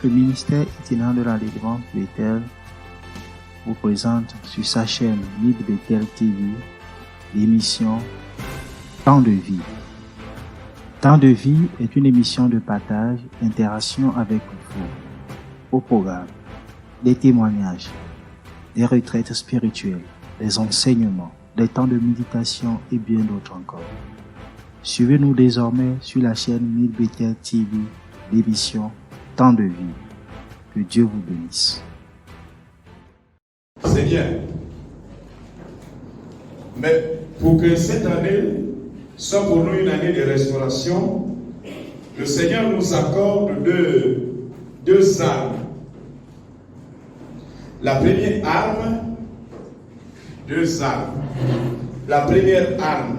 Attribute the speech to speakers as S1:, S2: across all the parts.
S1: Le ministère itinérant de la délivrance Bethel vous présente sur sa chaîne Mid Bethel TV l'émission Temps de vie. Temps de vie est une émission de partage, interaction avec vous. Au programme, des témoignages, des retraites spirituelles, des enseignements, des temps de méditation et bien d'autres encore. Suivez-nous désormais sur la chaîne Mid Bethel TV l'émission Temps de vie. Que Dieu vous bénisse.
S2: C'est bien. Mais pour que cette année soit pour nous une année de restauration, le Seigneur nous accorde deux armes. La première arme, deux armes. La première arme,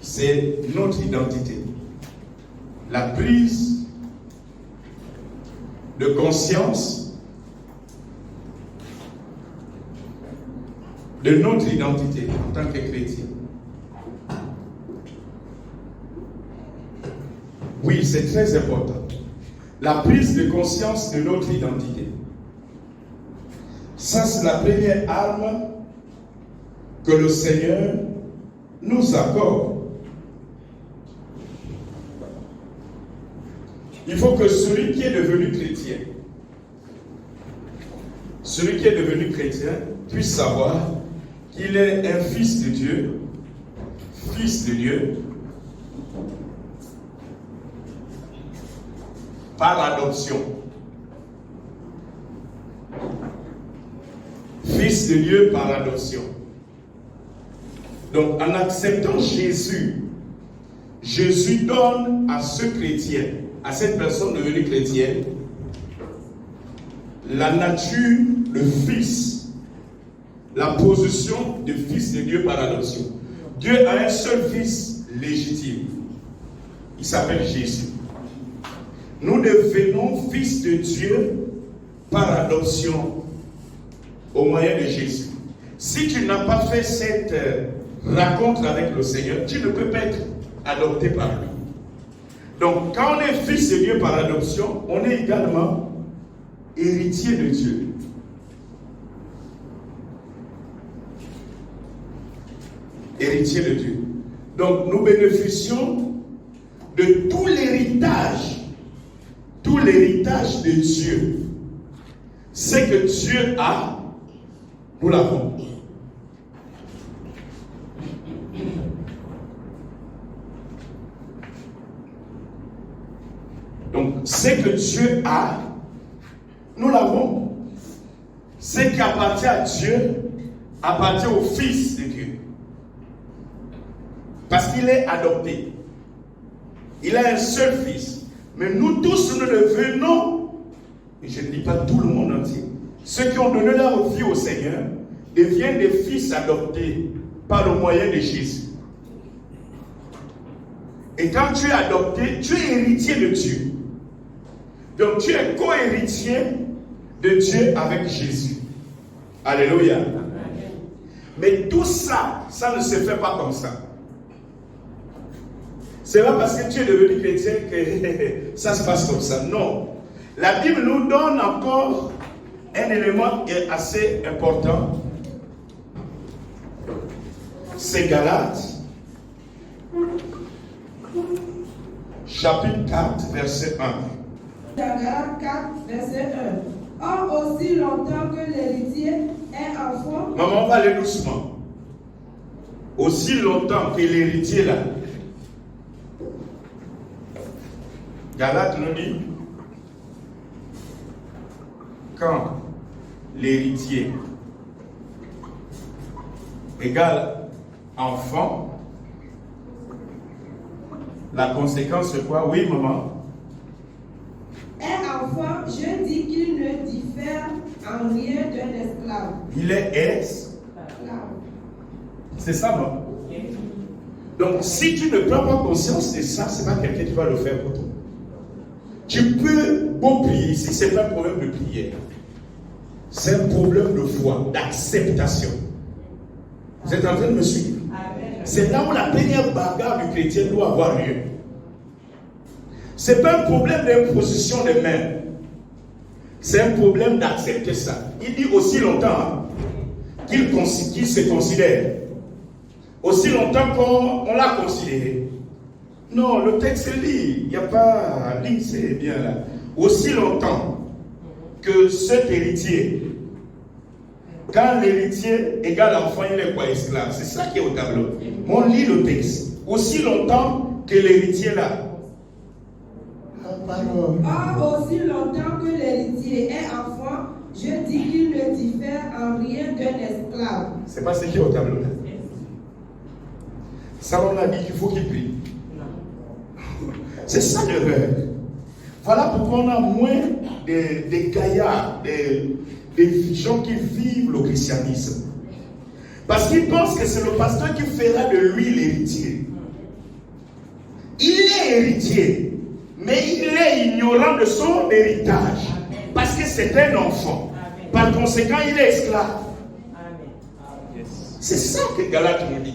S2: c'est notre identité. La prise de conscience de notre identité en tant que chrétien. Oui, c'est très important. La prise de conscience de notre identité. Ça, c'est la première arme que le Seigneur nous accorde. Il faut que celui qui est devenu chrétien, puisse savoir qu'il est un fils de Dieu, par adoption. Fils de Dieu par adoption. Donc, en acceptant Jésus, Jésus donne à ce chrétien, à cette personne devenue chrétienne, la nature, le fils, la position de fils de Dieu par adoption. Dieu a un seul fils légitime. Il s'appelle Jésus. Nous devenons fils de Dieu par adoption au moyen de Jésus. Si tu n'as pas fait cette rencontre avec le Seigneur, tu ne peux pas être adopté par lui. Donc, quand on est fils de Dieu par adoption, on est également héritier de Dieu. Héritier de Dieu. Donc, nous bénéficions de tout l'héritage de Dieu. Ce que Dieu a, nous l'avons. Donc, ce que Dieu a, nous l'avons. Ce qui appartient à Dieu appartient au Fils de Dieu. Parce qu'il est adopté. Il a un seul fils. Mais nous tous, nous devenons, et je ne dis pas tout le monde entier, ceux qui ont donné leur vie au Seigneur deviennent des fils adoptés par le moyen de Jésus. Et quand tu es adopté, tu es héritier de Dieu. Donc tu es co-héritier de Dieu avec Jésus. Alléluia. Mais tout ça, ça ne se fait pas comme ça. C'est pas parce que tu es devenu chrétien que ça se passe comme ça. Non. La Bible nous donne encore un élément qui est assez important. C'est Galates, chapitre 4, verset 1.
S3: Galates 4, verset 1. Or, aussi longtemps que l'héritier est enfant.
S2: Maman, on va aller doucement. Aussi longtemps que l'héritier là. Galates nous dit, quand l'héritier égale enfant, la conséquence c'est quoi? Oui, maman.
S3: Un enfant, je dis qu'il ne diffère en rien d'un esclave.
S2: Il est esclave. C'est ça, non? Donc, si tu ne prends pas conscience de ça, c'est pas quelqu'un qui va le faire pour toi. Tu peux beau prier, si ce n'est pas un problème de prière, c'est un problème de foi, d'acceptation. Vous êtes en train de me suivre? C'est là où la première bagarre du chrétien doit avoir lieu. Ce n'est pas un problème d'imposition de main. C'est un problème d'accepter ça. Il dit aussi longtemps qu'il se considère. Aussi longtemps qu'on l'a considéré. Non, le texte lit. Il n'y a pas... Lit, c'est bien là. Aussi longtemps que cet héritier, quand l'héritier égale l'enfant, il est quoi, esclave? C'est ça qui est au tableau. On lit le texte. Aussi longtemps que l'héritier là.
S3: Or, aussi longtemps que l'héritier est enfant, je dis qu'il ne diffère en rien d'un esclave.
S2: C'est pas ce qui est au tableau. Salomon a dit qu'il faut qu'il prie. C'est ça l'erreur. Voilà pourquoi on a moins des gaillards, des gens qui vivent le christianisme. Parce qu'ils pensent que c'est le pasteur qui fera de lui l'héritier. Il est héritier, mais il est ignorant de son héritage. Parce que c'est un enfant. Par conséquent, il est esclave. C'est ça que Galate nous dit.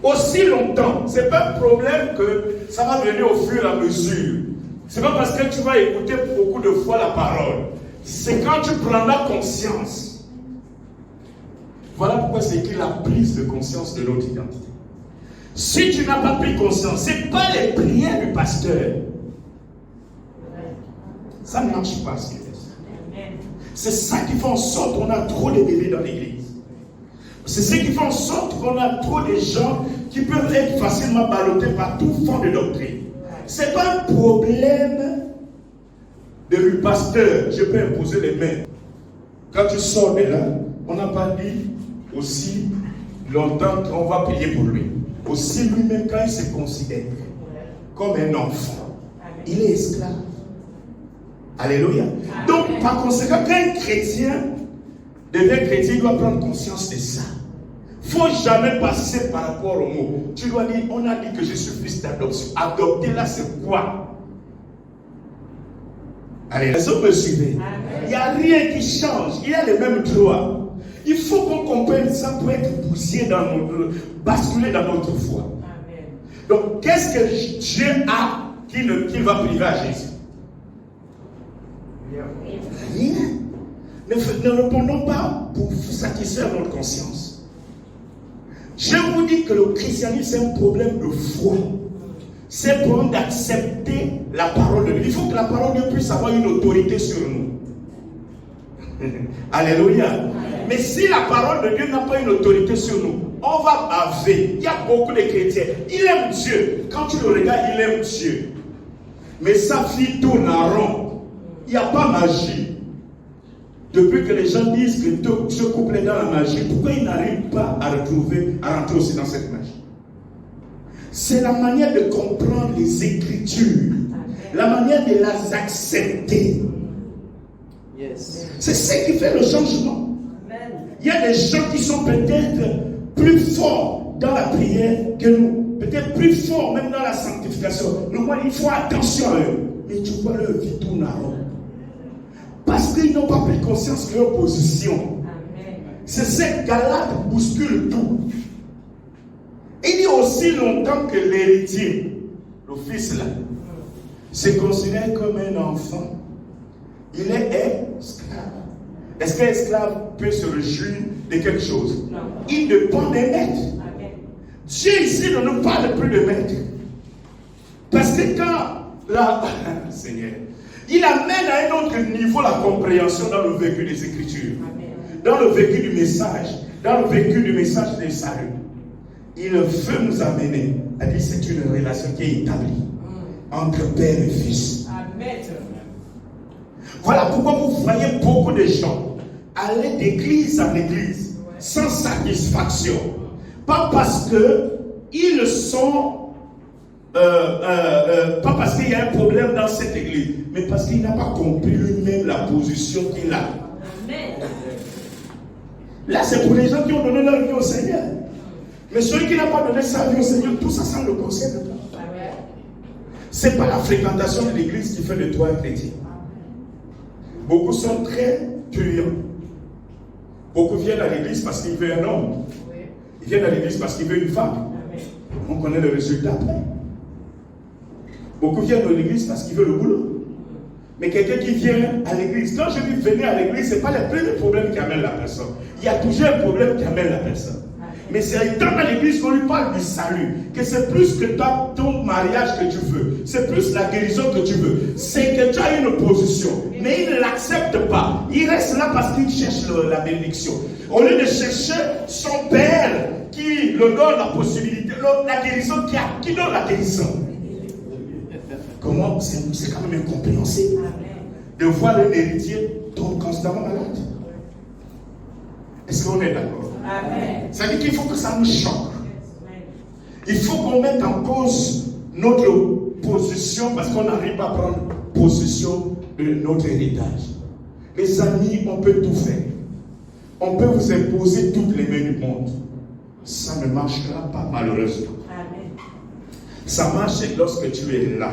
S2: Aussi longtemps, ce n'est pas un problème que ça va venir au fur et à mesure. Ce n'est pas parce que tu vas écouter beaucoup de fois la parole. C'est quand tu prendras conscience. Voilà pourquoi c'est écrit la prise de conscience de notre identité. Si tu n'as pas pris conscience, ce n'est pas les prières du pasteur. Ça ne marche pas ce qu'il fait. C'est ça qui fait en sorte qu'on a trop de bébés dans l'église. C'est ce qui fait en sorte qu'on a trop de gens qui peuvent être facilement ballottés par tout fond de doctrine. Ce n'est pas un problème de pasteur, je peux imposer les mains. Quand tu sors de là, on n'a pas dit aussi longtemps qu'on va prier pour lui. Aussi lui-même, quand il se considère comme un enfant, il est esclave. Alléluia. Donc, par conséquent, quand un chrétien devient chrétien, il doit prendre conscience de ça. Il ne faut jamais passer par rapport au mot. Tu dois dire, on a dit que je suis fils d'adoption. Adopter là, c'est quoi? Allez, est-ce que vous me suivez? Il n'y a rien qui change. Il y a les mêmes droits. Il faut qu'on comprenne ça pour être poussé dans notre, basculer dans notre foi. Amen. Donc, qu'est-ce que Dieu a qu'il va priver à Jésus? Rien. Ne répondons pas pour satisfaire notre conscience. Je vous dis que le christianisme, c'est un problème de foi. C'est un problème d'accepter la parole de Dieu. Il faut que la parole de Dieu puisse avoir une autorité sur nous. Alléluia. Mais si la parole de Dieu n'a pas une autorité sur nous, on va baver. Il y a beaucoup de chrétiens. Il aime Dieu. Quand tu le regardes, il aime Dieu. Mais sa vie tourne en rond. Il n'y a pas magie. Depuis que les gens disent que ce couple est dans la magie, pourquoi ils n'arrivent pas à rentrer aussi dans cette magie? C'est la manière de comprendre les Écritures, la manière de les accepter. Yes. C'est ce qui fait le changement. Amen. Il y a des gens qui sont peut-être plus forts dans la prière que nous, peut-être plus forts même dans la sanctification. Donc, il faut attention à eux. Mais tu vois leur vie tourne à rond. Parce qu'ils n'ont pas pris conscience de leur position. Amen. C'est cette Galate bouscule tout. Il dit aussi longtemps que l'héritier, le fils là, se considère comme un enfant. Il est esclave. Est-ce qu'un esclave peut se réjouir de quelque chose? Non. Il dépend des maîtres. Amen. Dieu ici ne nous parle plus de maîtres. Parce que quand là, Seigneur, il amène à un autre niveau la compréhension dans le vécu des Écritures. Amen. Dans le vécu du message. Dans le vécu du message des saluts. Il veut nous amener à dire que c'est une relation qui est établie entre père et fils. Amen. Voilà pourquoi vous voyez beaucoup de gens aller d'église en église sans satisfaction. Pas parce qu'ils sont pas parce qu'il y a un problème dans cette église, mais parce qu'il n'a pas compris lui-même la position qu'il a. Amen. Là, c'est pour les gens qui ont donné leur vie au Seigneur. Mais celui qui n'a pas donné sa vie au Seigneur, tout ça, ça ne le concerne pas. Ce n'est pas la fréquentation de l'église qui fait de toi un chrétien. Beaucoup sont très puants. Beaucoup viennent à l'église parce qu'ils veulent un homme. Ils viennent à l'église parce qu'ils veulent une femme. On connaît le résultat après. Beaucoup viennent à l'église parce qu'ils veulent le boulot. Mais quelqu'un qui vient à l'église, quand je dis venir à l'église, ce n'est pas le premier problème qui amène la personne. Il y a toujours un problème qui amène la personne. Mais c'est dans l'église qu'on lui parle du salut, que c'est plus que ton mariage que tu veux, c'est plus la guérison que tu veux, c'est que tu as une position, mais il ne l'accepte pas. Il reste là parce qu'il cherche la bénédiction. Au lieu de chercher son père qui le donne la possibilité, la guérison, qui donne la guérison. Comment c'est quand même incompréhensible de voir un héritier tomber constamment malade. Est-ce qu'on est d'accord? Ça veut dire qu'il faut que ça nous choque. Il faut qu'on mette en cause notre position parce qu'on n'arrive pas à prendre possession de notre héritage. Les amis, on peut tout faire. On peut vous imposer toutes les mains du monde. Ça ne marchera pas malheureusement. Ça marche lorsque tu es là.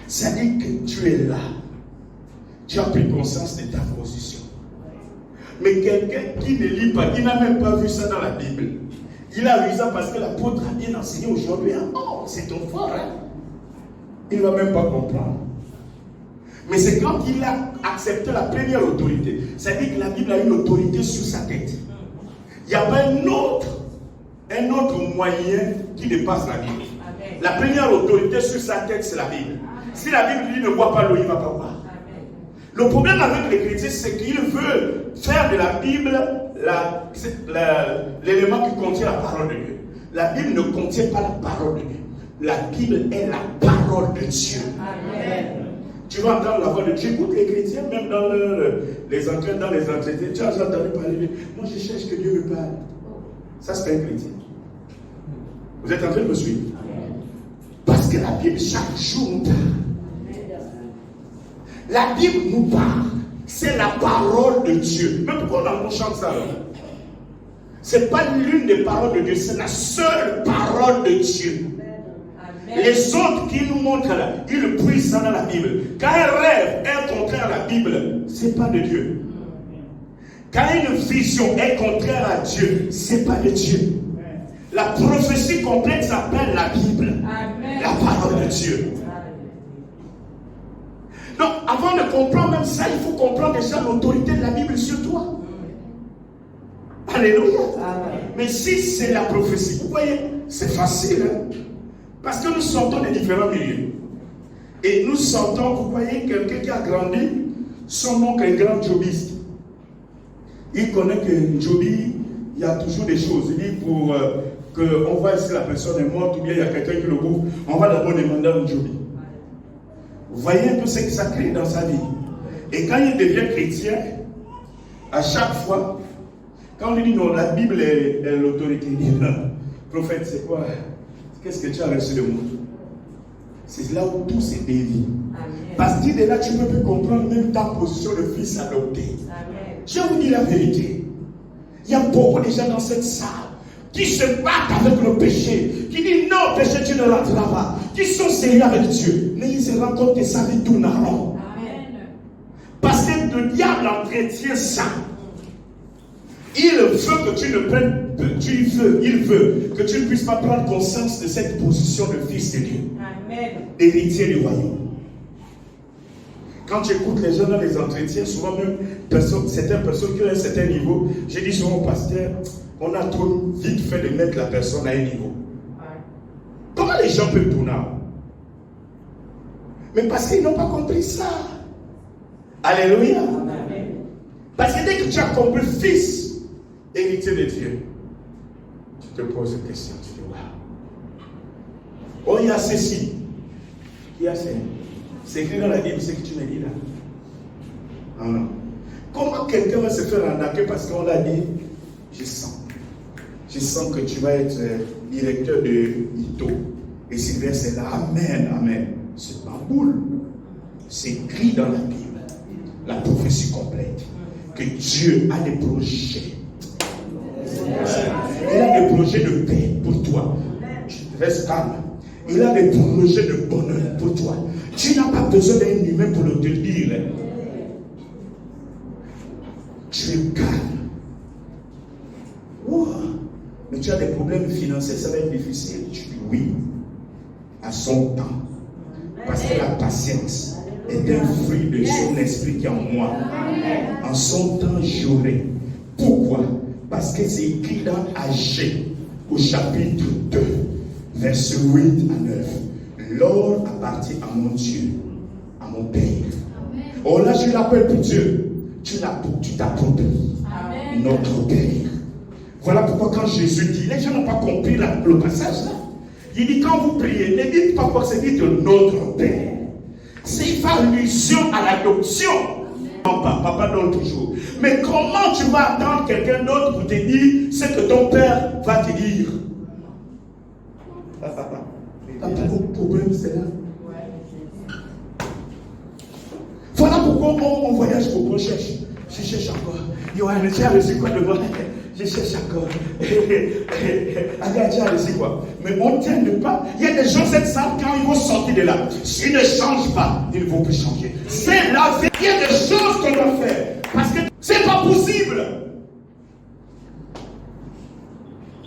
S2: Ça dit que tu es là. Tu as pris conscience de ta position. Mais quelqu'un qui ne lit pas, il n'a même pas vu ça dans la Bible. Il a vu ça parce que l'apôtre a bien enseigné aujourd'hui. Oh, c'est ton fort, hein? Il ne va même pas comprendre. Mais c'est quand il a accepté la première autorité. Ça dit que la Bible a une autorité sur sa tête. Il n'y a pas un autre moyen qui dépasse la Bible. La première autorité sur sa tête, c'est la Bible. Si la Bible lui ne voit pas l'eau, il ne va pas voir. Le problème avec les chrétiens, c'est qu'ils veulent faire de la Bible l'élément qui contient la parole de Dieu. La Bible ne contient pas la parole de Dieu. La Bible est la parole de Dieu. Amen. Tu vas entendre la voix de Dieu. Écoute les chrétiens, même dans les entretiens, tu as entendu parler de Dieu. Moi, je cherche que Dieu me parle. Ça, c'est un chrétien. Vous êtes en train de me suivre? Parce que la Bible, chaque jour, nous parle. La Bible nous parle. C'est la parole de Dieu. Mais pourquoi on chante ça? Ce n'est pas l'une des paroles de Dieu, c'est la seule parole de Dieu. Amen. Les autres qui nous montrent là, ils puissent dans la Bible. Quand un rêve est contraire à la Bible, ce n'est pas de Dieu. Quand une vision est contraire à Dieu, ce n'est pas de Dieu. La prophétie complète s'appelle la Bible. Amen. La parole de Dieu. Donc, avant de comprendre même ça, il faut comprendre déjà l'autorité de la Bible sur toi. Alléluia. Amen. Mais si c'est la prophétie, vous voyez, c'est facile. Hein? Parce que nous sortons des différents milieux. Et nous sortons, vous voyez, quelqu'un qui a grandi, son oncle est un grand jobiste. Il connaît que Joby, il y a toujours des choses. Il dit pour qu'on voit si la personne est morte ou bien il y a quelqu'un qui le bouffe, on va d'abord demander à un Joby. Vous voyez un peu ce que ça crée dans sa vie. Et quand il devient chrétien, à chaque fois, quand on lui dit non, la Bible est l'autorité, il dit non, prophète, c'est quoi? Qu'est-ce que tu as reçu de moi? C'est là où tout s'est dévié. Parce que de là, tu ne peux plus comprendre même ta position de fils adopté. Amen. Je vous dis la vérité. Il y a beaucoup de gens dans cette salle qui se battent avec le péché, qui disent non, péché, tu ne rentreras pas, qui sont sérieux avec Dieu, mais ils se rendent compte que sa vie tourne en rond. Parce que le diable entretient ça. Il veut que tu ne prennes, il veut que tu ne puisses pas prendre conscience de cette position de fils de Dieu, héritier du royaume. Quand tu écoutes les gens dans les entretiens, souvent même certaines personnes qui ont un certain niveau, je dis souvent au pasteur, on a trop vite fait de mettre la personne à un niveau. Comment les gens peuvent tourner? Mais parce qu'ils n'ont pas compris ça. Alléluia. Amen. Parce que dès que tu as compris fils, héritier de Dieu, tu te poses une question, tu dis waouh. Oh, il y a ceci. Il y a ceci. C'est écrit dans la Bible, c'est que tu me dis là. Non, non. Comment quelqu'un va se faire arnaquer parce qu'on l'a dit? Je sens que tu vas être directeur de Ito. Et si c'est là, amen, amen. C'est pas boule. C'est écrit dans la Bible. La prophétie complète. Que Dieu a des projets. Il a des projets de paix pour toi. Reste calme. Il a des projets de bonheur pour toi. Tu n'as pas besoin d'un humain pour le te dire. Tu es calme. Oh, mais tu as des problèmes financiers, ça va être difficile. Tu dis oui, à son temps. Parce que la patience est un fruit de son esprit qui est en moi. En son temps, j'aurai. Pourquoi? Parce que c'est écrit dans Agé, au chapitre 2, versets 8 à 9. L'or appartient à mon Dieu, à mon Père. Oh là, je l'appelle pour Dieu. Tu t'appropries notre Père. Voilà pourquoi quand Jésus dit, les gens n'ont pas compris le passage là. Il dit quand vous priez, ne dites pas quoi, c'est dit notre Père. C'est une allusion à l'adoption. Papa donne toujours. Mais comment tu vas attendre quelqu'un d'autre pour te dire ce que ton père va te dire? Le problème c'est là. Voilà pourquoi on voyage beaucoup, on cherche. Je cherche encore. Yoann, tu as reçu quoi de moi? Je cherche encore. Tu as reçu quoi? Mais on ne tient pas. Il y a des gens, cette salle, quand ils vont sortir de là, s'ils ne changent pas, ils ne vont plus changer. C'est la vie. Il y a des choses qu'on doit faire. Parce que c'est pas possible.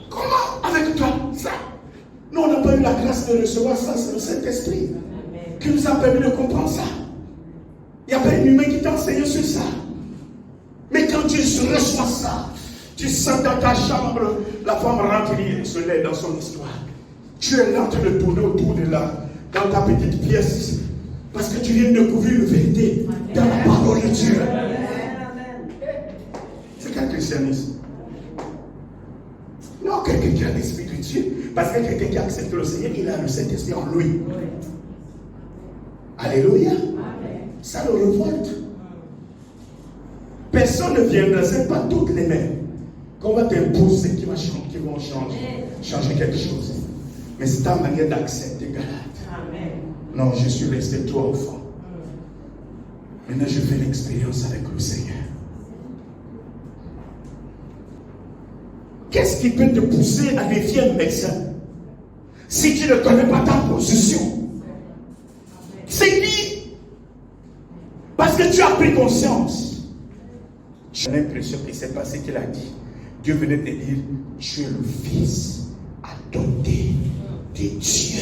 S2: Comment avec toi, ça? Nous, on n'a pas eu la grâce de recevoir ça, c'est le Saint-Esprit qui nous a permis de comprendre ça. Il n'y a pas un humain qui t'a enseigné sur ça. Mais quand tu reçois ça, tu sens dans ta chambre, la femme rentre se lève dans son histoire. Tu es là en train de tourner autour de là, dans ta petite pièce, parce que tu viens de découvrir une vérité dans la parole de Dieu. C'est quel christianisme? Non, quelqu'un qui a l'esprit de Dieu. Parce que quelqu'un qui a accepté le Seigneur, il a le Saint-Esprit en lui. Alléluia. Ça le révolte. Personne ne viendra, ce n'est pas toutes les mêmes. Qu'on va t'imposer qui vont changer quelque chose. Mais c'est ta manière d'accepter, Galate. Non, je suis resté toi au fond. Maintenant, je fais l'expérience avec le Seigneur. Qu'est-ce qui peut te pousser à défier un médecin si tu ne connais pas ta position? C'est qui? Parce que tu as pris conscience. J'ai l'impression qu'il s'est passé qu'il a dit. Dieu venait te dire, tu es le fils adopté de Dieu.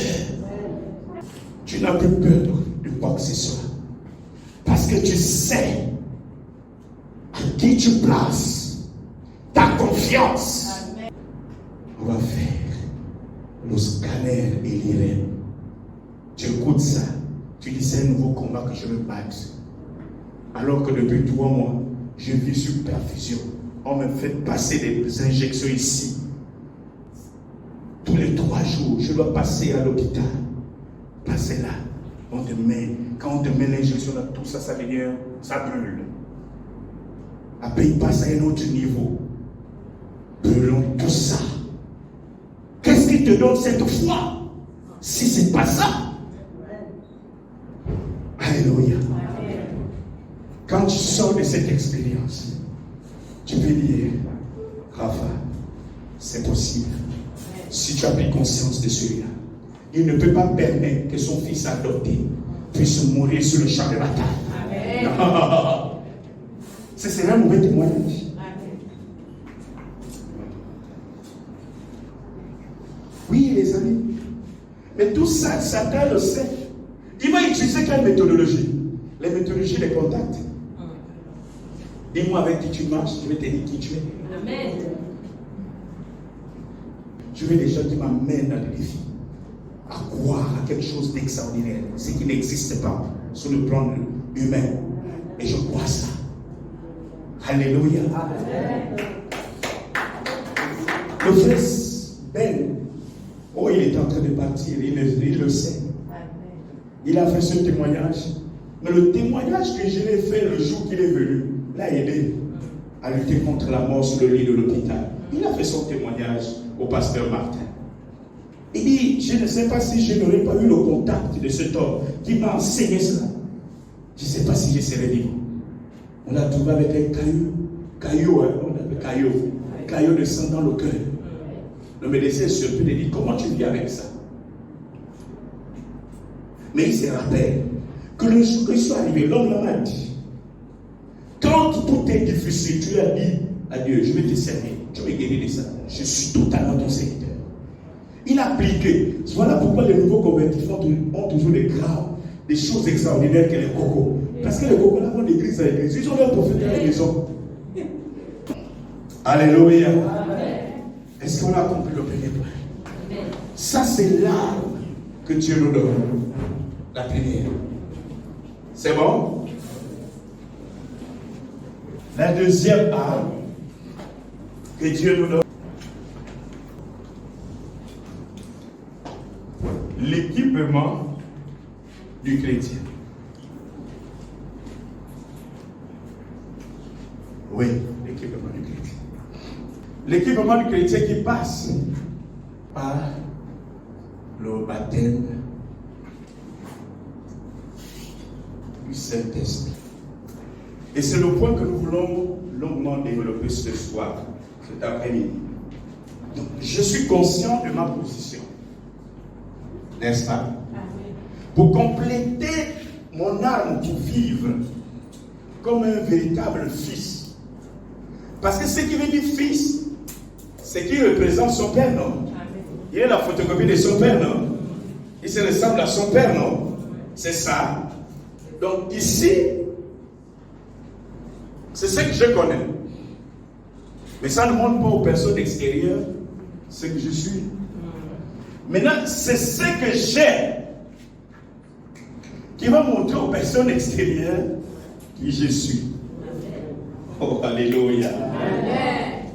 S2: Tu n'as plus peur de quoi que ce soit. Parce que tu sais à qui tu places ta confiance. On va faire le scanner et l'IRM. Tu écoutes ça. Tu dis c'est un nouveau combat que je veux battre. Alors que depuis 3 mois, je vis sur perfusion. On me fait passer des injections ici. Tous les 3 jours, je dois passer à l'hôpital. Passer là. On te met, quand on te met l'injection dans tout ça, ça devient, ça brûle. Après, il passe à un autre niveau. Brûlons tout ça. Qu'est-ce qui te donne cette foi? Si ce n'est pas ça. Alléluia. Quand tu sors de cette expérience, tu peux dire, Rafa, c'est possible. Si tu as pris conscience de celui-là, il ne peut pas permettre que son fils adopté puisse mourir sur le champ de bataille. Ce serait un mauvais témoignage. Oui, les amis. Mais tout ça, Satan le sait. Il va utiliser quelle méthodologie? Les méthodologies des contacts. Dis-moi avec qui tu marches, je vais te dire qui tu es. Amen. Je veux des gens qui m'amènent dans le défi. À croire à quelque chose d'extraordinaire. Ce qui n'existe pas sur le plan humain. Et je crois ça. Alléluia. Amen. Le frère Ben, oh, il est en train de partir, il le sait. Il a fait ce témoignage. Mais le témoignage que je l'ai fait le jour qu'il est venu l'a aidé à lutter contre la mort sur le lit de l'hôpital. Il a fait son témoignage au pasteur Martin. Il dit, je ne sais pas si je n'aurais pas eu le contact de cet homme qui m'a enseigné cela. Je ne sais pas si je serais vivant. On l'a trouvé avec un caillou, caillou de sang dans le cœur. Le médecin surpris et dit, comment tu vis avec ça? Mais il se rappelle que le jour qu'il soit arrivé, l'homme m'a dit, quand tout est difficile, tu as dit à Dieu, je vais te servir, tu vas guérir de ça. Je suis totalement ton serviteur. Il a appliqué. Voilà pourquoi les nouveaux convertis ont toujours des graves. des choses extraordinaires que les cocos. Parce que les cocos, là, vont d'église à église. Ils ont leur prophète à la maison. Alléluia. Est-ce qu'on a compris le premier point? Ça, c'est l'arme que Dieu nous donne. La prière. C'est bon? La deuxième arme que Dieu nous donne, l'équipement du chrétien. Oui, l'équipement du chrétien. L'équipement du chrétien qui passe par le baptême du Saint-Esprit. Et c'est le point que nous voulons longuement développer ce soir, cet après-midi. Donc, je suis conscient de ma position. N'est-ce pas? Pour compléter mon arme pour vivre comme un véritable fils. Parce que ce qui veut dire fils, c'est qu'il représente son père, non? Il est la photocopie de son père, non? Il se ressemble à son père, non? C'est ça. Donc ici, c'est ce que je connais. Mais ça ne montre pas aux personnes extérieures ce que je suis. Maintenant, c'est ce que j'ai qui va montrer aux personnes extérieures qui je suis. Oh, alléluia.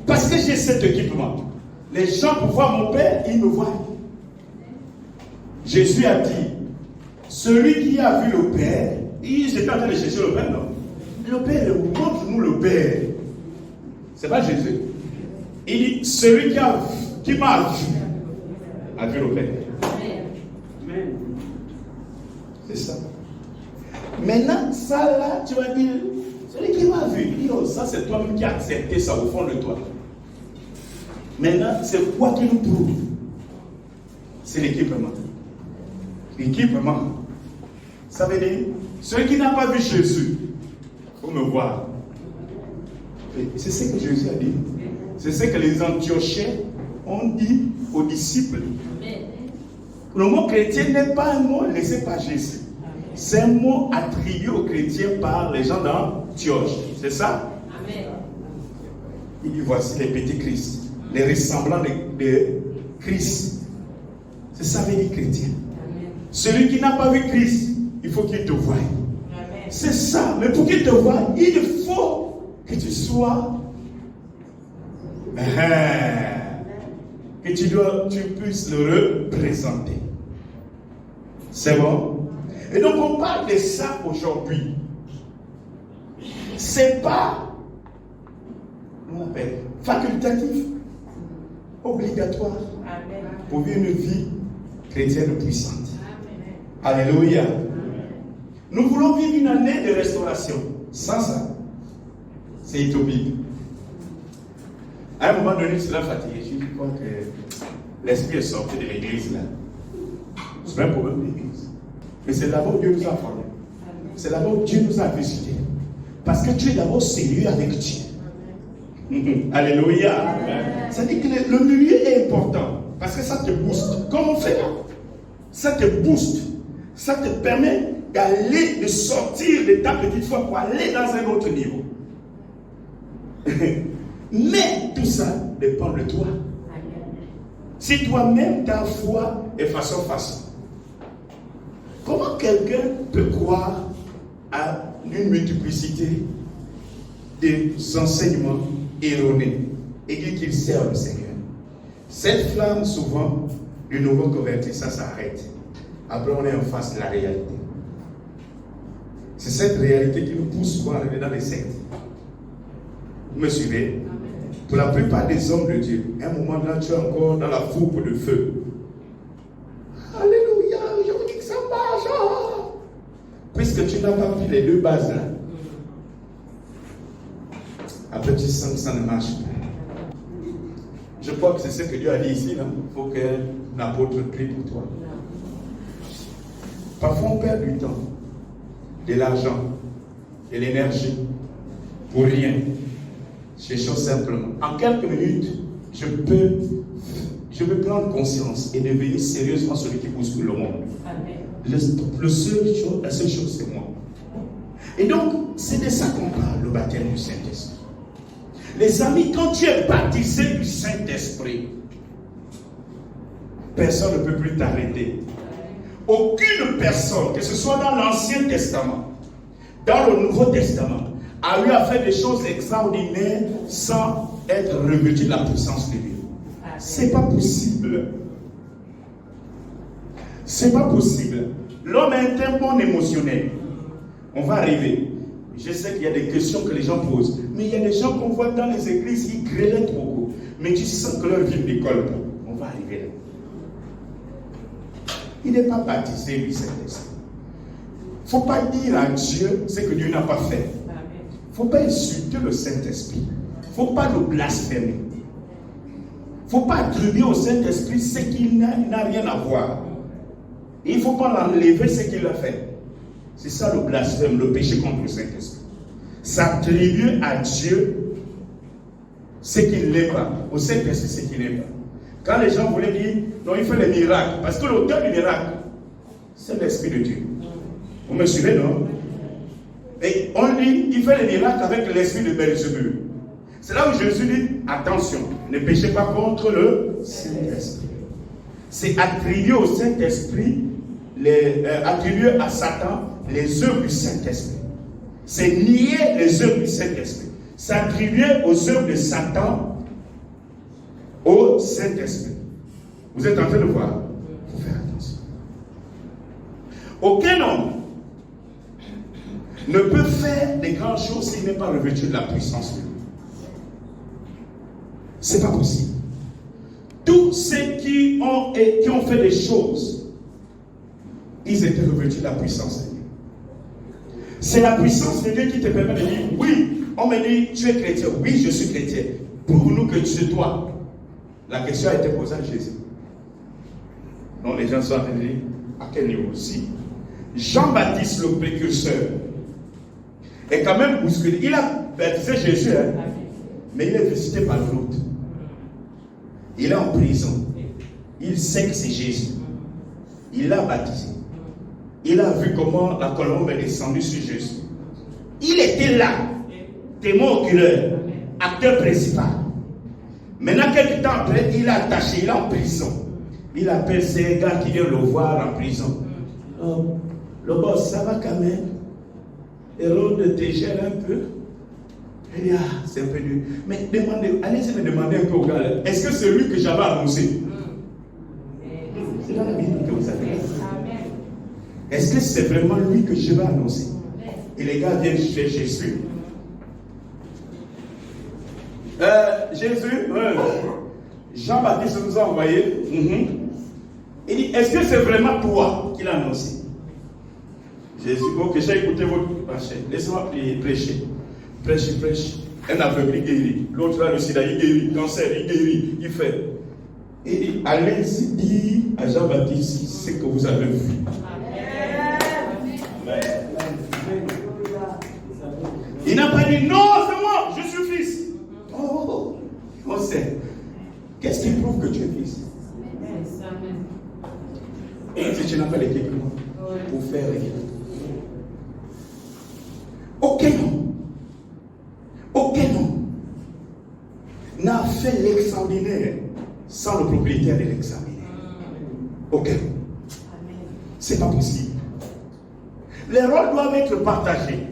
S2: Parce que j'ai cet équipement. Les gens pour voir mon Père, ils me voient. Jésus a dit, celui qui a vu le Père, j'étais en train de chercher le Père, non? Le Père, montre-nous le Père. C'est pas Jésus. Il dit, celui qui m'a vu, a vu le Père. Amen. C'est ça. Maintenant, ça là, tu vas dire, celui qui m'a vu, dit, oh, ça c'est toi-même qui as accepté ça au fond de toi. Maintenant, c'est quoi qui nous prouve? C'est l'équipement. L'équipement, ça veut dire, celui qui n'a pas vu Jésus, il faut me voir. C'est ce que Jésus a dit. C'est ce que les Antiochiens ont dit aux disciples. Le mot chrétien n'est pas un mot laissé par Jésus. C'est un mot attribué aux chrétiens par les gens d'Antioche. C'est ça? Amen. Il dit voici les petits Christ, les ressemblants de Christ. C'est ça veut dire chrétien. Amen. Celui qui n'a pas vu Christ, il faut qu'il te voie. Amen. C'est ça. Mais pour qu'il te voie, il faut que tu sois. Que tu puisses le représenter. C'est bon? Et donc on parle de ça aujourd'hui. C'est pas, on appelle, facultatif, obligatoire. Amen. Pour vivre une vie chrétienne puissante. Amen. Alléluia. Amen. Nous voulons vivre une année de restauration. Sans ça, c'est utopique. À un moment donné, cela fatigué. Je crois que l'esprit est sorti de l'église là. C'est un problème de l'église. Mais c'est là-bas où Dieu nous a formés. C'est là-bas où Dieu nous a visités. Parce que tu es d'abord sérieux avec Dieu. Alléluia. Ça dit que le milieu est important. Parce que ça te booste. Comme on fait là. Ça te booste. Ça te permet de sortir de ta petite foi pour aller dans un autre niveau. Mais tout ça dépend de toi. Si toi-même ta foi est façon. Comment quelqu'un peut croire à une multiplicité des enseignements erronés et dire qu'il sert le Seigneur? Cette flamme, souvent, du nouveau converti, ça s'arrête. Après, on est en face de la réalité. C'est cette réalité qui nous pousse à arriver dans les sectes. Vous me suivez? Pour la plupart des hommes de Dieu, à un moment là, tu es encore dans la fourbe de feu. Alléluia, je vous dis que ça marche. Puisque tu n'as pas pris les deux bases là, après tu sens que ça ne marche pas. Je crois que c'est ce que Dieu a dit ici, non? Il faut qu'un apôtre prie pour toi. Parfois on perd du temps, de l'argent, de l'énergie, pour rien. Cherchons simplement. En quelques minutes, je je veux prendre conscience et devenir sérieusement celui qui bouscule le monde. La seule chose, c'est moi. Et donc, c'est de ça qu'on parle, le baptême du Saint-Esprit. Les amis, quand tu es baptisé du Saint-Esprit, personne ne peut plus t'arrêter. Aucune personne, que ce soit dans l'Ancien Testament, dans le Nouveau Testament, a eu à faire des choses extraordinaires sans être revêtu de la puissance de Dieu. C'est pas possible. C'est pas possible. L'homme est un bon émotionnel. On va arriver. Je sais qu'il y a des questions que les gens posent, mais il y a des gens qu'on voit dans les églises, ils grelottent beaucoup. Mais tu sens que leur vie décolle. On va arriver là. Il n'est pas baptisé, lui, Saint-Esprit. Il ne faut pas dire à Dieu ce que Dieu n'a pas fait. Il ne faut pas insulter le Saint-Esprit. Il ne faut pas le blasphémer. Il ne faut pas attribuer au Saint-Esprit ce qui n'a rien à voir. Et il ne faut pas l'enlever ce qu'il a fait. C'est ça le blasphème, le péché contre le Saint-Esprit. S'attribuer à Dieu ce qu'il n'est pas. Au Saint-Esprit ce qu'il n'est pas. Quand les gens voulaient dire, non, il fait les miracles. Parce que l'auteur du miracle, c'est l'Esprit de Dieu. Vous me suivez, non? Et on dit, il fait les miracles avec l'esprit de Belzébul. C'est là où Jésus dit, attention, ne péchez pas contre le Saint-Esprit. C'est attribuer au Saint-Esprit, attribuer à Satan les œuvres du Saint-Esprit. C'est nier les œuvres du Saint-Esprit. C'est attribuer aux œuvres de Satan au Saint-Esprit. Vous êtes en train de voir? Il faut faire attention. Aucun homme ne peut faire des grandes choses s'il n'est pas revêtu de la puissance de Dieu. C'est pas possible. Tous ceux qui ont fait des choses, ils étaient revêtus de la puissance de Dieu. C'est la puissance de Dieu qui te permet de dire, oui, on me dit, tu es chrétien. Oui, je suis chrétien. Prouve-nous que tu es toi. La question a été posée à Jésus. Donc les gens sont en train de dire, à quel niveau? Si Jean-Baptiste, le précurseur, est quand même bousculé. Il a baptisé Jésus, hein, mais il est visité par l'autre. Il est en prison. Il sait que c'est Jésus. Il l'a baptisé. Il a vu comment la colombe est descendue sur Jésus. Il était là, témoin oculaire, acteur principal. Maintenant, quelques temps après, il est attaché, il est en prison. Il appelle ces gars qui viennent le voir en prison. Oh, le boss, ça va quand même. Hérode te gère un peu. Il dit, ah, c'est un peu dur. Mais demandez, allez-y me demander un peu au gars, est-ce que c'est lui que j'avais annoncé? C'est dans la Bible que vous avez. Est-ce que c'est vraiment lui que je vais annoncer? Et les gars viennent chez Jésus. Jésus, Jean-Baptiste nous a envoyé. Il dit, est-ce que c'est vraiment toi qui l'a annoncé? Jésus, ok, j'ai écouté votre marché. Laissez-moi prêcher. Prêche. Un aveugle, il guérit. L'autre là, le sida, il guérit. Cancer, il guérit. Il fait. Il dit, allez-y dire à Jean-Baptiste ce que vous avez vu. Amen. Il n'a pas dit, non, c'est moi, je suis fils. Oh, on sait. Qu'est-ce qui prouve que tu es fils? Si tu n'as pas l'équipement pour faire l'équipement. Aucun homme n'a fait l'extraordinaire sans le propriétaire de l'extraordinaire. Aucun. C'est pas possible. Les rôles doivent être partagés.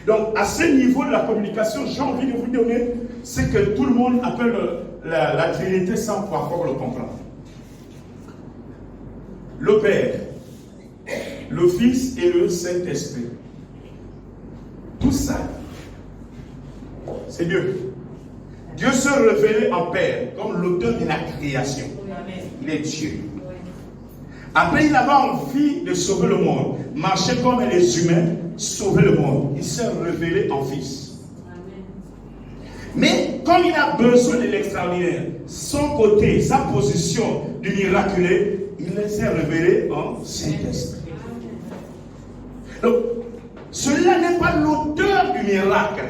S2: Donc, à ce niveau de la communication, j'ai envie de vous donner ce que tout le monde appelle la Trinité sans pouvoir le comprendre. Le Père, le Fils et le Saint-Esprit. Tout ça, c'est Dieu. Dieu se révèle en Père comme l'auteur de la création. Il est Dieu. Après, il avait envie de sauver le monde, marcher comme les humains, sauver le monde. Il s'est révélé en Fils. Mais comme il a besoin de l'extraordinaire, son côté, sa position du miraculé, il s'est révélé en Saint-Esprit. Donc, celui-là n'est pas l'auteur du miracle.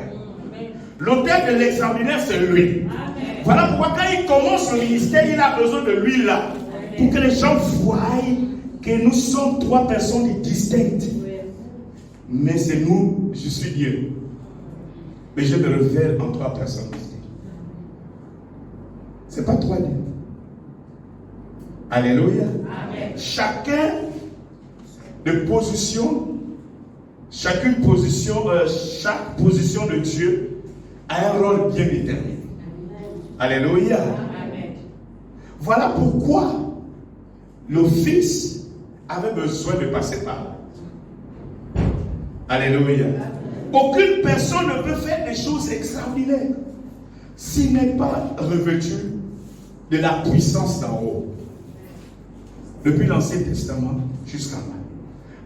S2: L'auteur de l'extraordinaire, c'est lui. Voilà pourquoi quand il commence le ministère, il a besoin de lui là. Pour que les gens voient que nous sommes trois personnes distinctes. Mais c'est nous, je suis Dieu. Mais je me révèle en trois personnes distinctes. C'est pas trois Dieu. Alléluia. Amen. Chaque position de Dieu a un rôle bien déterminé. Alléluia. Amen. Voilà pourquoi le Fils avait besoin de passer par là. Alléluia. Aucune personne ne peut faire des choses extraordinaires s'il n'est pas revêtu de la puissance d'en haut. Depuis l'Ancien Testament jusqu'à là.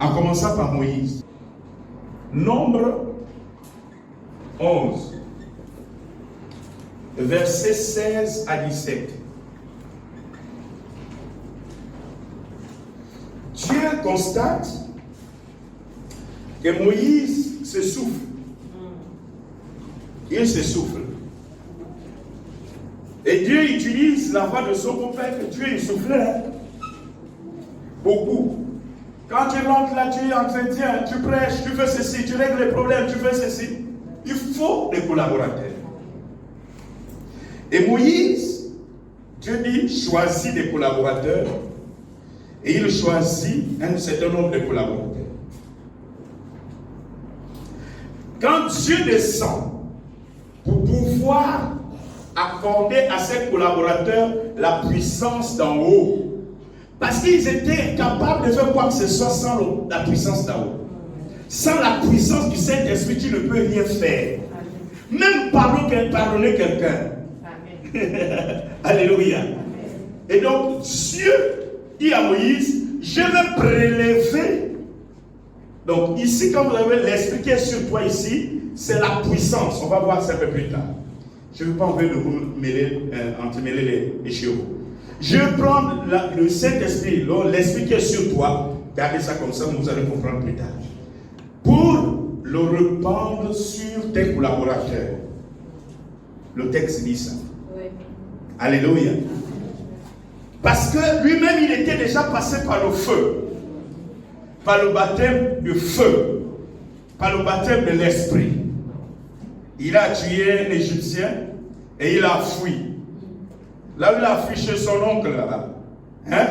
S2: En commençant par Moïse. Nombre 11, versets 16 à 17. Dieu constate que Moïse se souffle. Il se souffle. Et Dieu utilise la voix de son prophète. Dieu il soufflait. Beaucoup. Quand tu rentres là, tu es entretien, tu prêches, tu fais ceci, tu règles les problèmes, tu fais ceci. Il faut des collaborateurs. Et Moïse, Dieu dit, choisit des collaborateurs. Et il choisit un certain nombre de collaborateurs. Quand Dieu descend pour pouvoir accorder à ses collaborateurs la puissance d'en haut, parce qu'ils étaient incapables de faire quoi que ce soit sans la puissance d'en haut. Sans la puissance du Saint-Esprit, tu ne peux rien faire. Même pardonner quelqu'un. Alléluia. Et donc, Dieu dit à Moïse, je vais prélever. Donc, ici, quand vous avez l'Esprit qui est sur toi ici, c'est la puissance. On va voir ça un peu plus tard. Je ne veux pas enlever entremêler les chevaux. Je vais prendre le Saint-Esprit, l'Esprit qui est sur toi, gardez ça comme ça, vous allez comprendre plus tard. Pour le répandre sur tes collaborateurs. Le texte dit ça. Oui. Alléluia. Parce que lui-même, il était déjà passé par le feu. Par le baptême de feu. Par le baptême de l'Esprit. Il a tué un Égyptien et il a fui. Là où il a fui chez son oncle là-bas. Hein?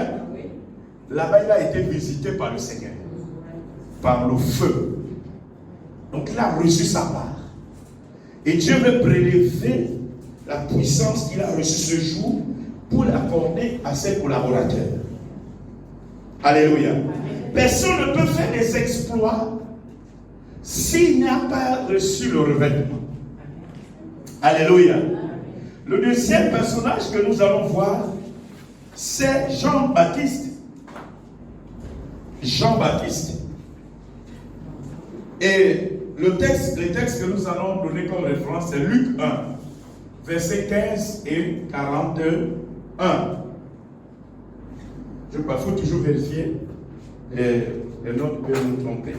S2: Là-bas, il a été visité par le Seigneur. Par le feu. Donc il a reçu sa part. Et Dieu veut prélever la puissance qu'il a reçue ce jour pour l'accorder à ses collaborateurs. Alléluia. Personne ne peut faire des exploits s'il n'a pas reçu le revêtement. Alléluia. Le deuxième personnage que nous allons voir, c'est Jean-Baptiste. Jean-Baptiste. Et le texte que nous allons donner comme référence, c'est Luc 1, versets 15 et 41. Il faut toujours vérifier. Les notes peuvent nous tromper.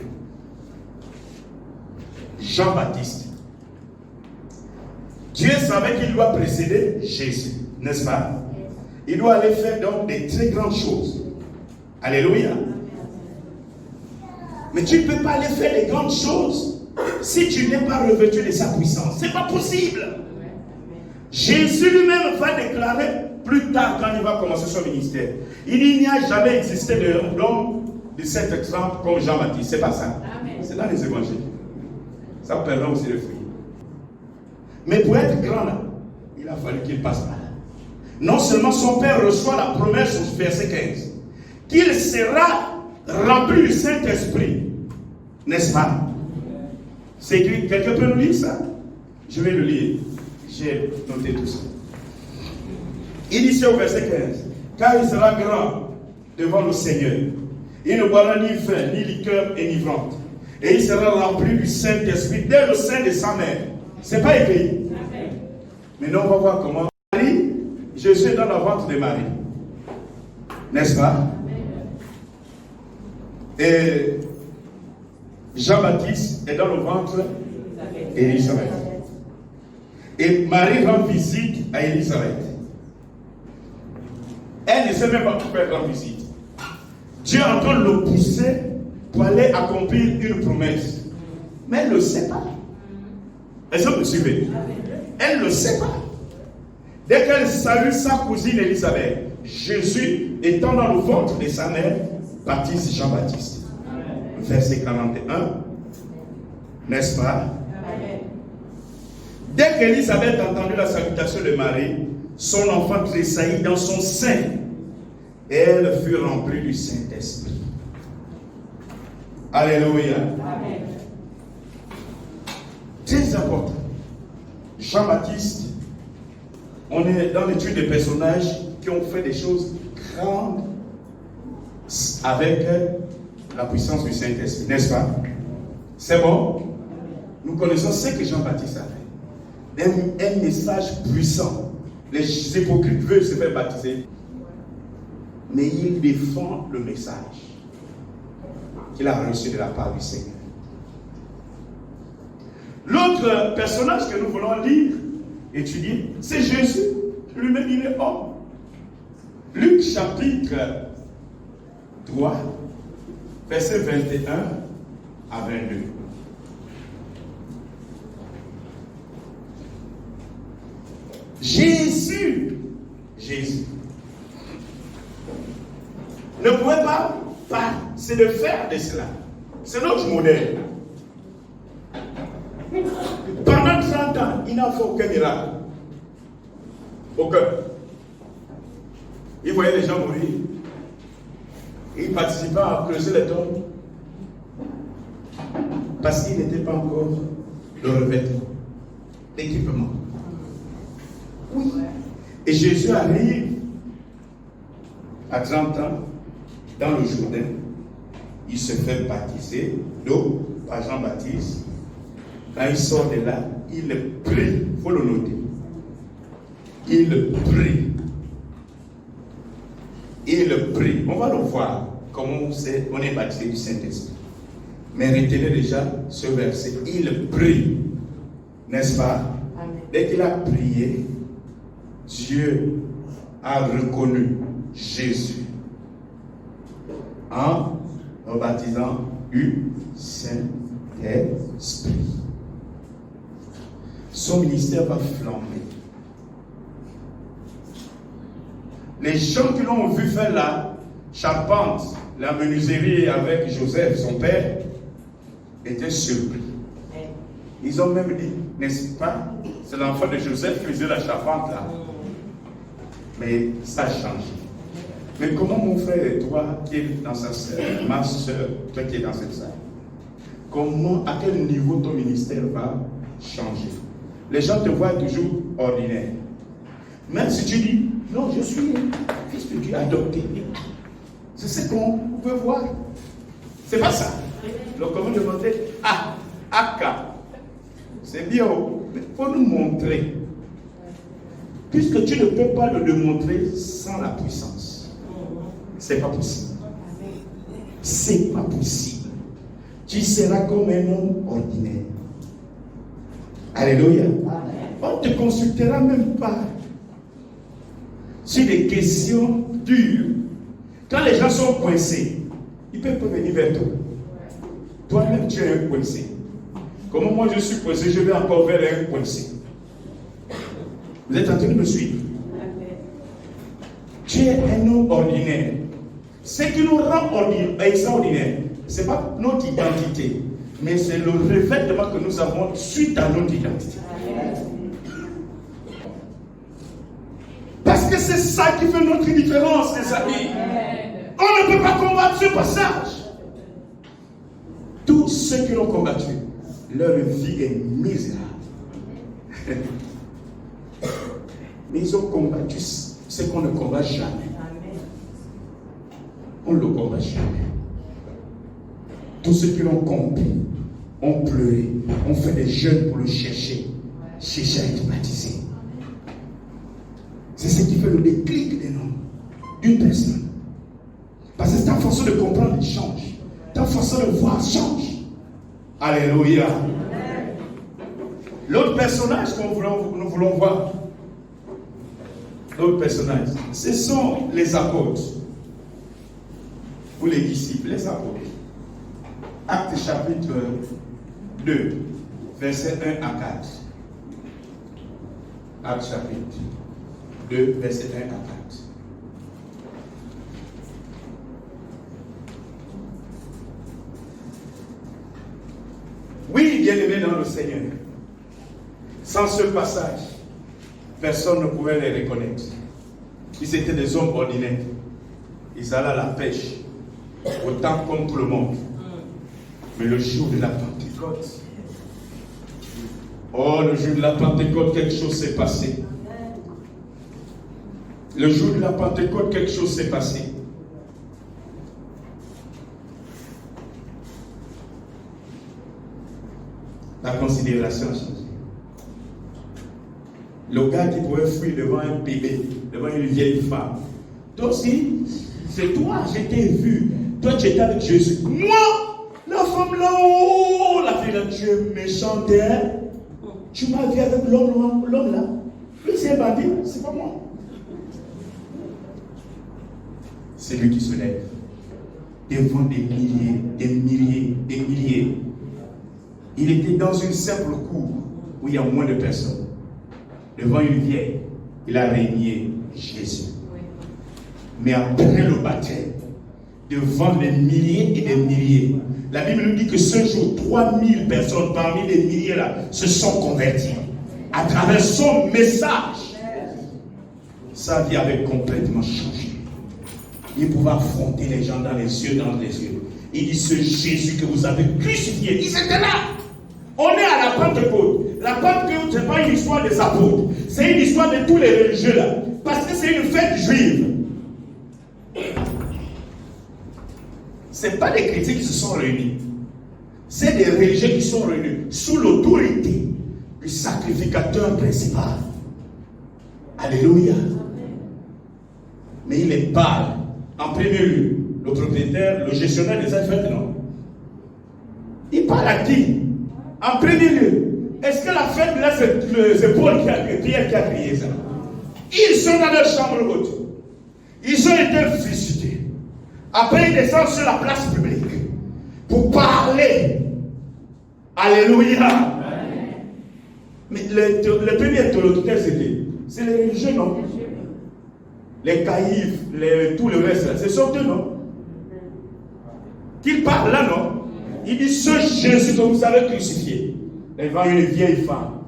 S2: Jean-Baptiste. Dieu savait qu'il doit précéder Jésus, n'est-ce pas? Il doit aller faire donc des très grandes choses. Alléluia. Mais tu ne peux pas aller faire des grandes choses si tu n'es pas revêtu de sa puissance. Ce n'est pas possible. Jésus lui-même va déclarer plus tard quand il va commencer son ministère. Il n'y a jamais existé d'homme de cet exemple comme Jean-Baptiste. C'est pas ça. C'est dans les évangiles. Ça permet aussi de fuir. Mais pour être grand là, il a fallu qu'il passe par là. Non seulement son père reçoit la promesse au verset 15, qu'il sera rempli du Saint-Esprit. N'est-ce pas? C'est écrit. Quelqu'un peut nous lire ça? Je vais le lire. J'ai noté tout ça. Il dit au verset 15, car il sera grand devant le Seigneur. Il ne boira ni vin, ni liqueur enivrante. Et il sera rempli du Saint-Esprit dès le sein de sa mère. C'est pas écrit. Maintenant, on va voir comment. Marie, Jésus est dans la ventre de Marie. N'est-ce pas? Et Jean-Baptiste est dans le ventre d'Élisabeth. Et Marie rend visite à Élisabeth. Elle ne sait même pas pourquoi elle rend visite. Dieu est en train de le pousser pour aller accomplir une promesse. Mais elle ne le sait pas. Est-ce que vous me suivez? Elle ne le sait pas. Dès qu'elle salue sa cousine Élisabeth, Jésus, étant dans le ventre de sa mère, baptise Jean-Baptiste. Verset 41. N'est-ce pas? Dès qu'Élisabeth a entendu la salutation de Marie, son enfant tressaillit dans son sein. Et elle fut remplie du Saint-Esprit. Alléluia. Amen. Très important. Jean-Baptiste, on est dans l'étude des personnages qui ont fait des choses grandes avec la puissance du Saint-Esprit, n'est-ce pas? C'est bon? Nous connaissons ce que Jean-Baptiste a fait. Un message puissant. Les hypocrites veulent se faire baptiser. Mais il défend le message qu'il a reçu de la part du Seigneur. L'autre personnage que nous voulons lire, étudier, c'est Jésus. Lui-même, il est homme. Luc chapitre 3, verset 21 à 22. Jésus ne pouvait pas c'est de faire de cela. C'est notre modèle. Pendant 30 ans, il n'a fait aucun miracle. Aucun. Il voyait les gens mourir. Il participait à creuser les tombes. Parce qu'il n'était pas encore le revêtement, l'équipement. Oui. Et Jésus arrive à 30 ans dans le Jourdain. Il se fait baptiser d'eau par Jean-Baptiste. Quand il sort de là, il prie. Il faut le noter. Il prie. Il prie. On va le voir comment on est baptisé du Saint-Esprit. Mais retenez déjà ce verset. Il prie. N'est-ce pas? Amen. Dès qu'il a prié, Dieu a reconnu Jésus en le baptisant du Saint-Esprit. Son ministère va flamber. Les gens qui l'ont vu faire la charpente, la menuiserie avec Joseph, son père, étaient surpris. Ils ont même dit, n'est-ce pas, c'est l'enfant de Joseph qui faisait la charpente là. Mais ça a changé. Mais comment mon frère et toi, qui est dans sa sœur, ma sœur, toi qui es dans cette salle, comment, à quel niveau ton ministère va changer? Les gens te voient toujours ordinaire. Même si tu dis, non, je suis fils de Dieu adopté. C'est ce qu'on peut voir. C'est pas ça. Donc, comment demander, Aka. C'est bien, mais il faut nous montrer. Puisque tu ne peux pas le démontrer sans la puissance. C'est pas possible. C'est pas possible. Tu seras comme un homme ordinaire. Alléluia. On ne te consultera même pas sur des questions dures. Quand les gens sont coincés, ils peuvent pas venir vers toi. Toi-même, tu es un coincé. Comment moi je suis coincé, je vais encore vers un coincé. Vous êtes en train de me suivre? Tu es un homme ordinaire. Ce qui nous rend extraordinaire, ce n'est pas notre identité, mais c'est le revêtement que nous avons suite à notre identité. Parce que c'est ça qui fait notre différence, les amis. On ne peut pas combattre ce passage. Tous ceux qui l'ont combattu, leur vie est misérable. Mais ils ont combattu ce qu'on ne combat jamais. On ne le combat jamais. Tous ceux qui l'ont compris ont pleuré, ont fait des jeûnes pour le chercher à être baptisé. C'est ce qui fait le déclic des noms d'une personne. Parce que ta façon de comprendre change. Ta façon de voir change. Alléluia. L'autre personnage que nous voulons voir, l'autre personnage, ce sont les apôtres, ou les disciples, les apôtres. Actes chapitre 2, versets 1 à 4. Actes chapitre 2, versets 1 à 4. Oui, bien-aimés dans le Seigneur, sans ce passage, personne ne pouvait les reconnaître. Ils étaient des hommes ordinaires. Ils allaient à la pêche, autant comme tout le monde. Mais le jour de la Pentecôte, oh, le jour de la Pentecôte, quelque chose s'est passé. Le jour de la Pentecôte, quelque chose s'est passé. La considération a changé. Le gars qui pouvait fuir devant un bébé, devant une vieille femme. Toi aussi, c'est toi, je t'ai vu. Toi, tu étais avec Jésus. Moi, la femme là-haut, la fille là, tu es méchante. Hein? Tu m'as vu avec l'homme là. Lui, c'est un bandit, c'est pas moi. C'est lui qui se lève devant des milliers, des milliers, des milliers. Il était dans une simple cour où il y a moins de personnes. Devant une vieille, il a régné Jésus. Mais après le baptême, devant des milliers et des milliers, la Bible nous dit que ce jour, 3000 personnes parmi les milliers là se sont converties à travers son message. Sa vie avait complètement changé. Il pouvait affronter les gens dans les yeux. Il dit, ce Jésus que vous avez crucifié, ils étaient là. On est à la Pentecôte. La Pentecôte, ce n'est pas une histoire des apôtres. C'est une histoire de tous les religieux là. Parce que c'est une fête juive. Ce n'est pas des chrétiens qui se sont réunis. C'est des religieux qui sont réunis sous l'autorité du sacrificateur principal. Alléluia. Mais il est parle. En premier lieu, le propriétaire, le gestionnaire des affaires, non. Il parle à qui? En premier lieu, est-ce que la fête là, c'est Paul Pierre qui a crié ça? Ils sont dans leur chambre haute. Ils ont été visités. Après, ils descendent sur la place publique pour parler. Alléluia. Mais le premier interlocuteur, c'est les religieux, non? Les caïfs, tout le reste, c'est sont eux, non? Qu'ils parlent là, non? Il dit, ce Jésus que vous avez crucifié, devant une vieille femme,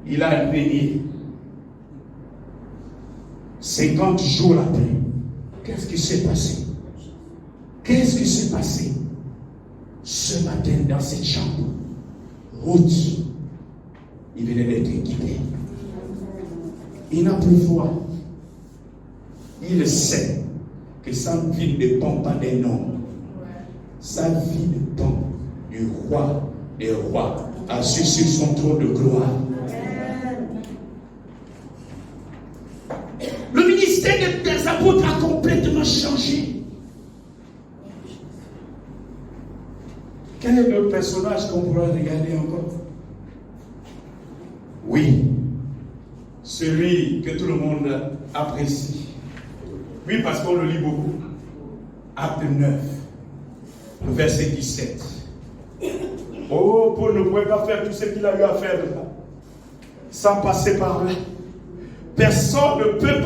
S2: il a régné. 50 jours après, qu'est-ce qui s'est passé? Qu'est-ce qui s'est passé? Ce matin, dans cette chambre, Ruth, il venait d'être équipé. Il n'a plus foi. Il sait que sa vie ne dépend pas d'un homme. Sa vie dépend du roi des rois, assis sur son trône de gloire. Le ministère des apôtres a complètement changé. Quel est le personnage qu'on pourra regarder encore? Oui, celui que tout le monde apprécie. Oui, parce qu'on le lit beaucoup. Acte 9, verset 17. Oh, Paul ne pouvait pas faire tout ce qu'il a eu à faire là, sans passer par là. Personne ne peut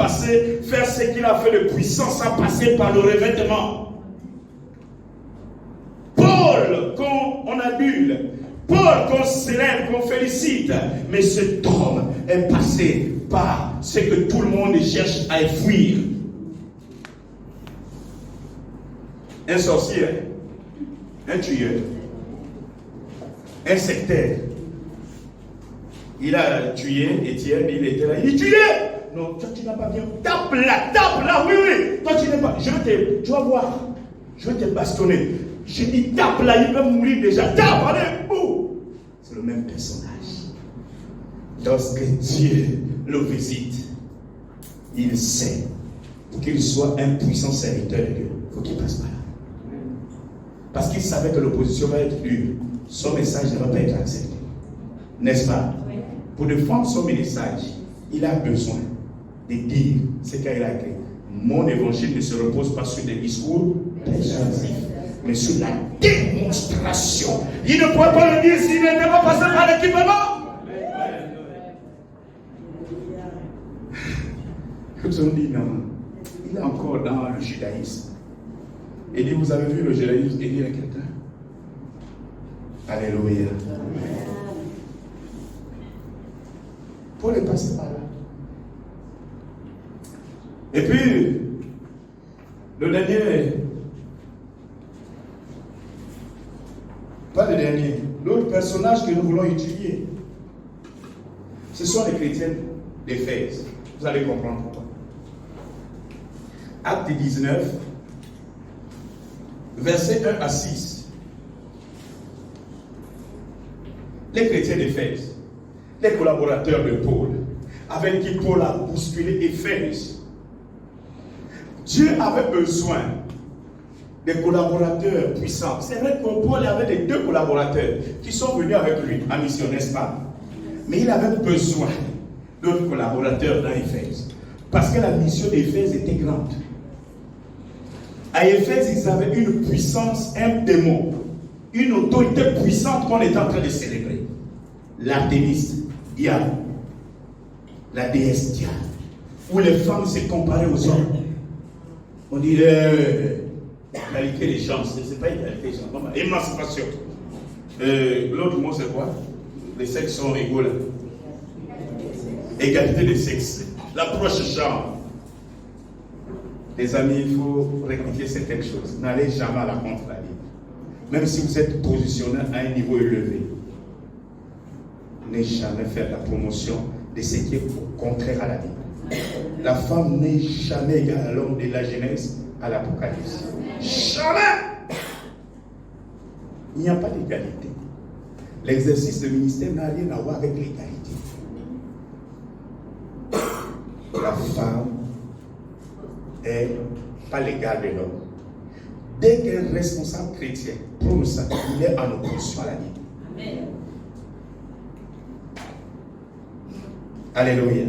S2: faire ce qu'il a fait de puissant sans passer par le revêtement. Paul, qu'on adule, Paul, qu'on célèbre, qu'on félicite, mais cet homme est passé par ce que tout le monde cherche à fuir. Un sorcier, un tueur, un sectaire. Il a tué Étienne, il était là, il tuait. Non, toi tu n'as pas bien. Tape là, oui. Toi tu n'es pas. Tu vas voir, je vais te bastonner. J'ai dit tape là, il va mourir déjà. Tape, allez, boum. C'est le même personnage. Lorsque Dieu le visite, il sait, pour qu'il soit un puissant serviteur de Dieu, il faut qu'il passe par là. Parce qu'il savait que l'opposition va être dure. Son message ne va pas être accepté. N'est-ce pas? Oui. pour défendre son message, il a besoin de dire ce qu'il a écrit. Mon évangile ne se repose pas sur des discours persuasifs, mais sur la démonstration. Il ne pourrait pas le dire s'il n'était pas passé par l'équipement. Ils ont dit non, il est encore dans le judaïsme. Il dit, vous avez vu le judaïsme? Il dit à quelqu'un. Alléluia. Paul est passé par là. Et puis, le dernier, pas le dernier, l'autre personnage que nous voulons étudier, ce sont les chrétiens d'Éphèse. Vous allez comprendre pourquoi. Acte 19, versets 1 à 6. Les chrétiens d'Éphèse, les collaborateurs de Paul, avec qui Paul a bousculé Éphèse. Dieu avait besoin des collaborateurs puissants. C'est vrai que Paul avait des deux collaborateurs qui sont venus avec lui en mission, n'est-ce pas? Mais il avait besoin d'autres collaborateurs dans Éphèse. Parce que la mission d'Éphèse était grande. À Éphèse, ils avaient une puissance, un démon, une autorité puissante qu'on était en train de célébrer. L'Artémis, Diane, la déesse Diane, où les femmes se comparaient aux hommes. On dirait égalité des chances. Ce n'est pas égalité des chances, non, émancipation. L'autre mot, c'est quoi? Les sexes sont égaux là. Égalité des sexes. L'approche change. Les amis, il faut rectifier certaines choses. N'allez jamais à la contre la Bible. Même si vous êtes positionné à un niveau élevé, ne jamais faire la promotion de ce qui est contraire à la Bible. La femme n'est jamais égale à l'homme de la Genèse à l'Apocalypse. Jamais! Il n'y a pas d'égalité. L'exercice de ministère n'a rien à voir avec l'égalité. La femme est pas l'égale de l'homme. Dès qu'un responsable chrétien prône ça, il est en opposition à la Bible. Amen. Alléluia.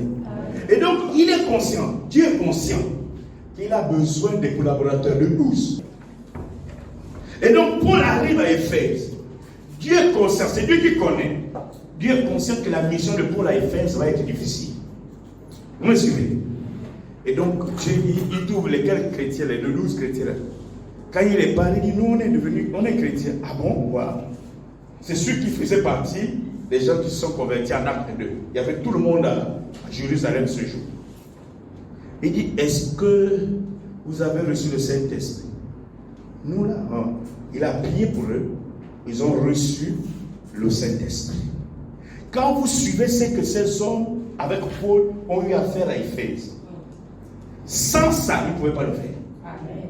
S2: Et donc, il est conscient, Dieu est conscient qu'il a besoin des collaborateurs de 12. Et donc, Paul arrive à Éphèse. Dieu est conscient, c'est Dieu qui connaît. Dieu est conscient que la mission de Paul à Éphèse va être difficile. Vous me suivez? Et donc, Dieu il trouve lesquels chrétiens, les 12 chrétiens. Quand il est parlé, il dit, nous on est chrétiens. Ah bon? Wow. C'est ceux qui faisaient partie des gens qui se sont convertis en acte 2. Il y avait tout le monde à Jérusalem ce jour. Il dit, est-ce que vous avez reçu le Saint-Esprit? Nous là, il a prié pour eux. Ils ont reçu le Saint-Esprit. Quand vous suivez ce que ces hommes avec Paul ont eu à faire à Éphèse, sans ça, ils ne pouvaient pas le faire. Amen.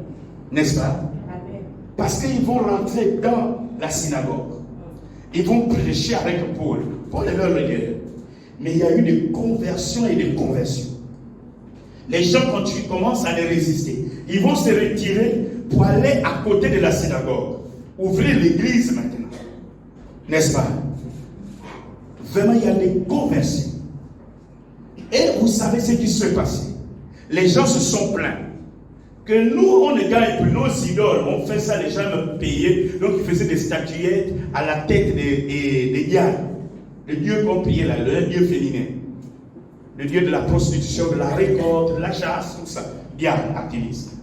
S2: N'est-ce pas? Amen. Parce qu'ils vont rentrer dans la synagogue. Ils vont prêcher avec Paul. Paul est leur leader. Mais il y a eu des conversions et des conversions. Les gens commencent à les résister. Ils vont se retirer pour aller à côté de la synagogue. Ouvrir l'église maintenant. N'est-ce pas? Vraiment, il y a des conversions. Et vous savez ce qui se passe. Les gens se sont plaints que nous, on ne gagne plus nos idoles. On fait ça, les gens me payaient. Donc, ils faisaient des statuettes à la tête des diables. Le dieu qu'on priait là, le dieu féminin. Le dieu de la prostitution, de la récolte, de la chasse, tout ça. Diable, activiste.